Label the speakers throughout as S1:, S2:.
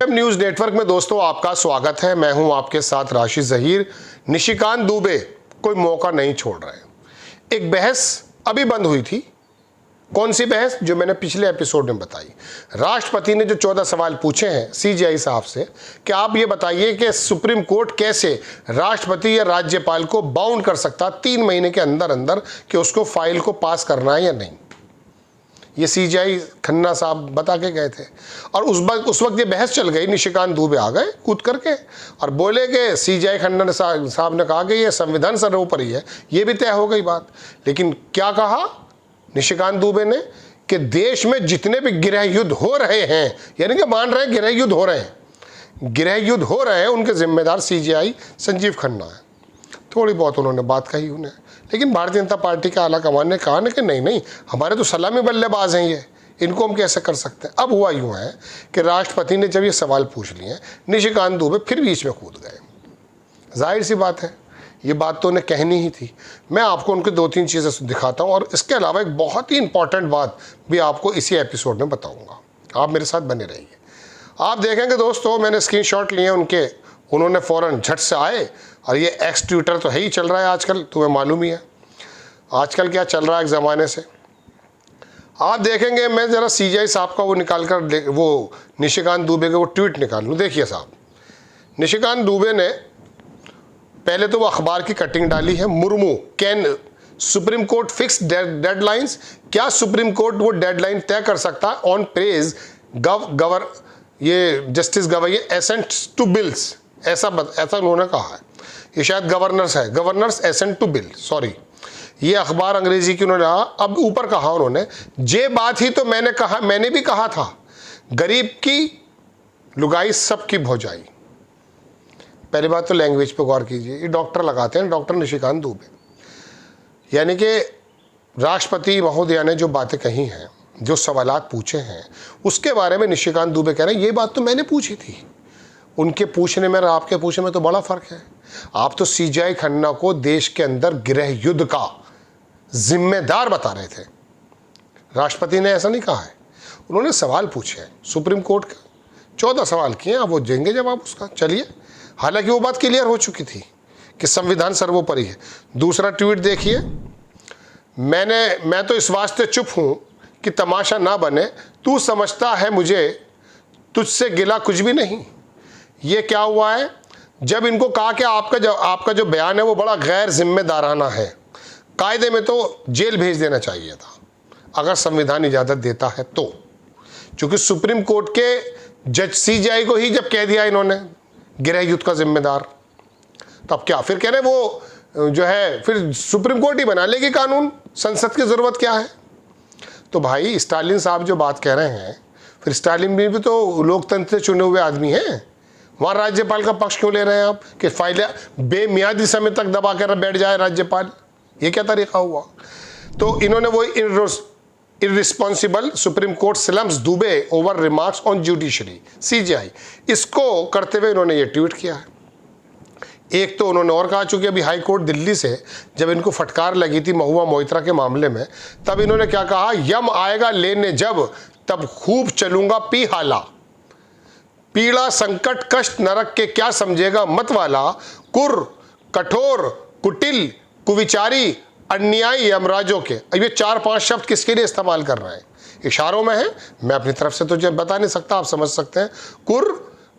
S1: FM news network में दोस्तों आपका स्वागत है। मैं हूं आपके साथ राशिद जहीर। निशिकांत दुबे कोई मौका नहीं छोड़ रहे। एक बहस अभी बंद हुई थी। कौन सी बहस? जो मैंने पिछले एपिसोड में बताई। राष्ट्रपति ने जो 14 सवाल पूछे हैं सीजीआई साहब से कि आप ये बताइए कि सुप्रीम कोर्ट कैसे राष्ट्रपति या राज्यपाल को बाउंड कर सकता 3 महीने के अंदर अंदर कि उसको फाइल को पास करना है या नहीं। ये सीजीआई खन्ना साहब बता के गए थे और उस वक्त ये बहस चल गई। निशिकांत दुबे आ गए कूद करके और बोले कि सीजीआई खन्ना साहब ने कहा कि ये संविधान सर्वोपरि है। ये भी तय हो गई बात। लेकिन क्या कहा निशिकांत दुबे ने कि देश में जितने भी गृह युद्ध हो रहे हैं, यानी कि मान रहे हैं गृह युद्ध हो रहे हैं, गृह युद्ध हो रहे हैं, उनके जिम्मेदार सीजीआई संजीव खन्ना है। थोड़ी बहुत उन्होंने बात कही उन्हें, लेकिन भारतीय जनता पार्टी का आला कमान ने कहा ना कि नहीं हमारे तो सलामी बल्लेबाज हैं, ये इनको हम कैसे कर सकते हैं। अब हुआ यूँ है कि राष्ट्रपति ने जब ये सवाल पूछ लिए, निशिकांत दुबे फिर बीच में कूद गए। जाहिर सी बात है, ये बात तो उन्हें कहनी ही थी। मैं आपको उनकी 2-3 चीज़ें दिखाता हूँ और इसके अलावा एक बहुत ही इंपॉर्टेंट बात भी आपको इसी एपिसोड में बताऊँगा। आप मेरे साथ बने रहिए। आप देखेंगे दोस्तों, मैंने स्क्रीनशॉट लिए उनके, उन्होंने फ़ौरन झट से आए। और ये एक्स ट्विटर तो है ही चल रहा है आजकल, तुम्हें मालूम ही है आजकल क्या चल रहा है एक ज़माने से। आप देखेंगे, मैं ज़रा सीजीआई साहब का वो निकाल कर वो निशिकांत दुबे के वो ट्वीट निकाल लूँ। देखिए साहब, निशिकांत दुबे ने पहले तो वो अखबार की कटिंग डाली है। Murmu can Supreme Court fix deadlines. क्या सुप्रीम कोर्ट वो डेडलाइन तय कर सकता है ऑन प्रेज ये justice Gavai assent to bills. ऐसा उन्होंने कहा है। ये शायद गवर्नर्स है, governors assent to bill, sorry, ये अखबार अंग्रेजी की उन्होंने कहा। अब ऊपर कहा उन्होंने, जे बात ही तो मैंने भी कहा था, गरीब की लुगाई सबकी भौजाई। पहली बात तो लैंग्वेज पे गौर कीजिए। ये डॉक्टर लगाते हैं, डॉक्टर निशिकांत दुबे, यानी कि राष्ट्रपति महोदया ने जो बातें कही हैं, जो सवालात पूछे हैं, उसके बारे में निशिकांत दुबे कह रहे हैं ये बात तो मैंने पूछी थी। उनके पूछने में और आपके पूछने में तो बड़ा फर्क है। आप तो सीजीआई खन्ना को देश के अंदर गृह युद्ध का जिम्मेदार बता रहे थे। राष्ट्रपति ने ऐसा नहीं कहा है। उन्होंने सवाल पूछे हैं सुप्रीम कोर्ट के, 14 सवाल किए, आप वो देंगे जवाब उसका। चलिए, हालांकि वो बात क्लियर हो चुकी थी कि संविधान सर्वोपरि है। दूसरा ट्वीट देखिए, मैं तो इस वास्ते चुप हूं कि तमाशा ना बने, तू समझता है मुझे तुझसे गिला कुछ भी नहीं। ये क्या हुआ है? जब इनको कहा कि आपका जो बयान है वो बड़ा गैर जिम्मेदाराना है, कायदे में तो जेल भेज देना चाहिए था अगर संविधान इजाज़त देता है तो। चूंकि सुप्रीम कोर्ट के जज सीजीआई को ही जब कह दिया इन्होंने गृह युद्ध का जिम्मेदार, तब क्या फिर कह रहे वो जो है फिर सुप्रीम कोर्ट ही बना लेगी कानून, संसद की ज़रूरत क्या है? तो भाई स्टालिन साहब जो बात कह रहे हैं, फिर स्टालिन भी तो लोकतंत्र से चुने हुए आदमी हैं। वहाँ राज्यपाल का पक्ष क्यों ले रहे हैं आप कि फाइलें बेमियादी समय तक दबा कर बैठ जाए राज्यपाल? ये क्या तरीका हुआ? तो इन्होंने वो irresponsible supreme court slums Dubey over remarks on judiciary CGI, इसको करते हुए इन्होंने ये ट्वीट किया है। एक तो उन्होंने और कहा, चूंकि अभी हाई कोर्ट दिल्ली से जब इनको फटकार लगी थी महुआ मोइत्रा के मामले में, तब इन्होंने क्या कहा, यम आएगा लेने जब तब खूब चलूंगा पी हाला, पीड़ा संकट कष्ट नरक के क्या समझेगा मत वाला, कुर कठोर कुटिल कुविचारी अन्यायी यमराजों के। अब ये 4-5 शब्द किसके लिए इस्तेमाल कर रहे हैं? इशारों में है, मैं अपनी तरफ से तो जब बता नहीं सकता, आप समझ सकते हैं। कुर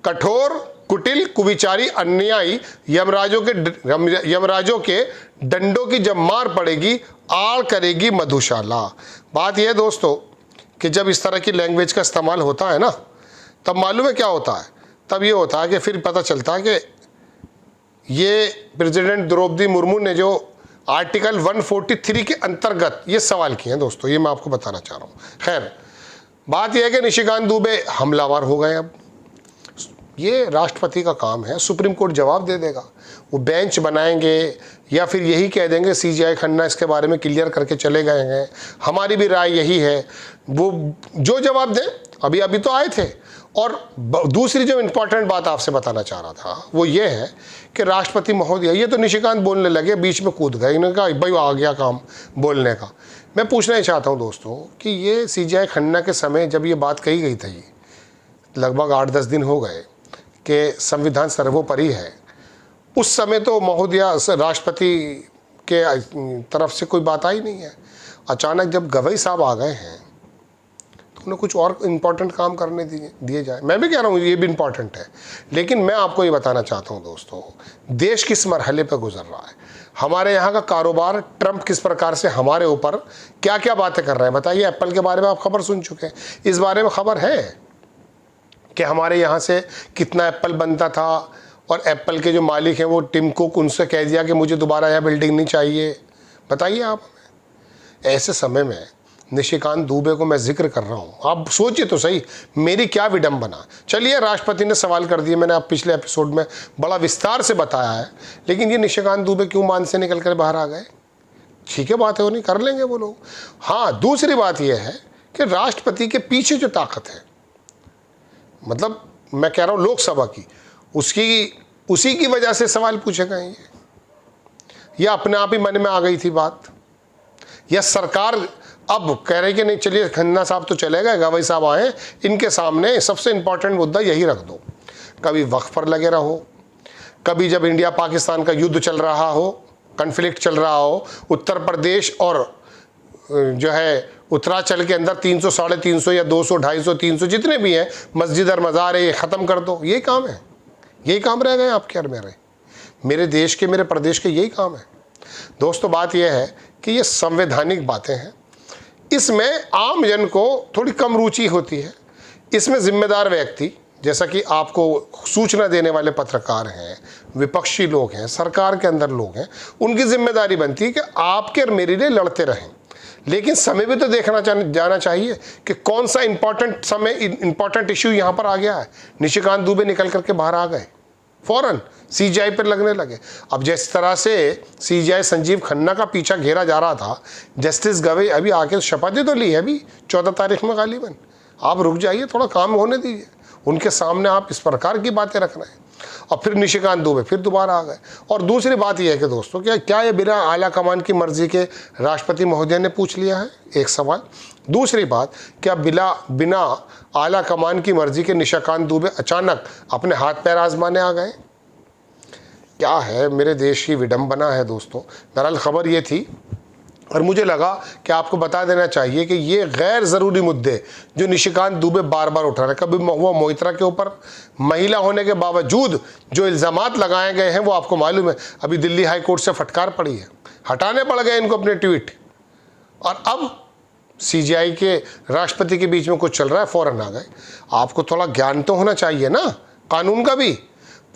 S1: कठोर कुटिल कुविचारी अन्यायी यमराजों के डंडों की जब मार पड़ेगी आड़ करेगी मधुशाला। बात यह है दोस्तों कि जब इस तरह की लैंग्वेज का इस्तेमाल होता है ना, तब मालूम है क्या होता है? तब ये होता है कि फिर पता चलता है कि ये प्रेसिडेंट द्रौपदी मुर्मू ने जो आर्टिकल 143 के अंतर्गत ये सवाल किए हैं दोस्तों, ये मैं आपको बताना चाह रहा हूँ। खैर, बात यह है कि निशिकांत दुबे हमलावर हो गए। अब ये राष्ट्रपति का काम है, सुप्रीम कोर्ट जवाब दे देगा। वो बेंच बनाएंगे या फिर यही कह देंगे सीजीआई खन्ना इसके बारे में क्लियर करके चले गए हैं, हमारी भी राय यही है। वो जो जवाब दें, अभी तो आए थे। और दूसरी जो इम्पोर्टेंट बात आपसे बताना चाह रहा था वो ये है कि राष्ट्रपति महोदय, ये तो निशिकांत बोलने लगे, बीच में कूद गए, इन्होंने कहा भाई आ गया काम बोलने का। मैं पूछना ही चाहता हूँ दोस्तों कि ये सीजीआई खन्ना के समय जब ये बात कही गई थी, लगभग 8-10 दिन हो गए कि संविधान सर्वोपरि है, उस समय तो महोदया राष्ट्रपति के तरफ से कोई बात आई नहीं है। अचानक जब गवई साहब आ गए हैं तो उन्हें कुछ और इम्पोर्टेंट काम करने दिए जाए। मैं भी कह रहा हूँ ये भी इम्पोर्टेंट है, लेकिन मैं आपको ये बताना चाहता हूँ दोस्तों, देश किस मरहले पर गुजर रहा है, हमारे यहाँ का कारोबार, ट्रंप किस प्रकार से हमारे ऊपर क्या क्या बातें कर रहे हैं। बताइए, एप्पल के बारे में आप खबर सुन चुके हैं, इस बारे में खबर है कि हमारे यहाँ से कितना एप्पल बनता था, और एप्पल के जो मालिक हैं वो टिम कुक, उनसे कह दिया कि मुझे दोबारा यह बिल्डिंग नहीं चाहिए। बताइए आप, ऐसे समय में निशिकांत दुबे को मैं जिक्र कर रहा हूँ, आप सोचिए तो सही मेरी क्या विडंबना। चलिए, राष्ट्रपति ने सवाल कर दिए, मैंने आप पिछले एपिसोड में बड़ा विस्तार से बताया है, लेकिन ये निशिकांत दुबे क्यों मान से निकल कर बाहर आ गए? ठीक है, बात है वो नहीं कर लेंगे वो लोग। हाँ, दूसरी बात यह है कि राष्ट्रपति के पीछे जो ताकत है, मतलब मैं कह रहा हूँ लोकसभा की, उसी की वजह से सवाल पूछे गए हैं। या अपने आप ही मन में आ गई थी बात, या सरकार अब कह रही कि नहीं चलिए खन्ना साहब तो चले गए, गवई साहब आए, इनके सामने सबसे इंपॉर्टेंट मुद्दा यही रख दो। कभी वक्फ पर लगे रहो, कभी जब इंडिया पाकिस्तान का युद्ध चल रहा हो, कन्फ्लिक्ट चल रहा हो, उत्तर प्रदेश और जो है उत्तरांचल के अंदर 300, 350 या 200, 250, 300 जितने भी हैं मस्जिद और मज़ार है, ये ख़त्म कर दो। यही काम है, यही काम रह गए आपके और मेरे देश के, मेरे प्रदेश के, यही काम है। दोस्तों, बात यह है कि ये संवैधानिक बातें हैं, इसमें आम जन को थोड़ी कम रुचि होती है। इसमें जिम्मेदार व्यक्ति, जैसा कि आपको सूचना देने वाले पत्रकार हैं, विपक्षी लोग हैं, सरकार के अंदर लोग हैं, उनकी जिम्मेदारी बनती है कि आपके और मेरे लिए लड़ते रहें, लेकिन समय भी तो देखना जाना चाहिए कि कौन सा इंपॉर्टेंट इश्यू यहाँ पर आ गया है। निशिकांत दुबे निकल करके बाहर आ गए, फौरन सीजीआई पर लगने लगे। अब जिस तरह से सीजीआई संजीव खन्ना का पीछा घेरा जा रहा था, जस्टिस गवई अभी आके शपथ तो ली है अभी 14 तारीख में गालिबन। आप रुक जाइए, थोड़ा काम होने दीजिए, उनके सामने आप इस प्रकार की बातें रख रहे हैं। और फिर निशिकांत दुबे फिर दोबारा आ गए। और दूसरी बात यह है कि दोस्तों, क्या ये बिना आला कमान की मर्जी के राष्ट्रपति महोदय ने पूछ लिया है? एक सवाल। दूसरी बात, क्या बिना आला कमान की मर्जी के निशिकांत दुबे अचानक अपने हाथ पैर आजमाने आ गए? क्या है, मेरे देश की विडंबना है दोस्तों। बहरहाल खबर ये थी, और मुझे लगा कि आपको बता देना चाहिए कि ये गैर ज़रूरी मुद्दे जो निशिकांत दुबे बार बार उठा रहे हैं, कभी महुआ मोइत्रा के ऊपर महिला होने के बावजूद जो इल्ज़ामात लगाए गए हैं वो आपको मालूम है, अभी दिल्ली हाई कोर्ट से फटकार पड़ी है, हटाने पड़ गए इनको अपने ट्वीट। और अब सीजीआई के राष्ट्रपति के बीच में कुछ चल रहा है, फ़ौरन आ गए। आपको थोड़ा ज्ञान तो होना चाहिए ना, कानून का भी।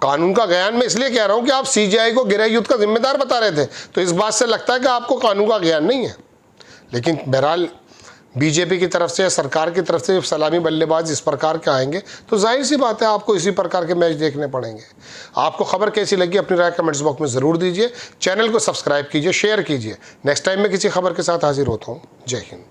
S1: कानून का ज्ञान मैं इसलिए कह रहा हूं कि आप सीजीआई को गृह युद्ध का जिम्मेदार बता रहे थे, तो इस बात से लगता है कि आपको कानून का ज्ञान नहीं है। लेकिन बहरहाल बीजेपी की तरफ से, सरकार की तरफ से सलामी बल्लेबाज इस प्रकार के आएंगे तो जाहिर सी बात है आपको इसी प्रकार के मैच देखने पड़ेंगे। आपको खबर कैसी लगी अपनी राय कमेंट्स बॉक्स में ज़रूर दीजिए। चैनल को सब्सक्राइब कीजिए, शेयर कीजिए। नेक्स्ट टाइम मैं किसी खबर के साथ हाजिर होता हूँ। जय हिंद।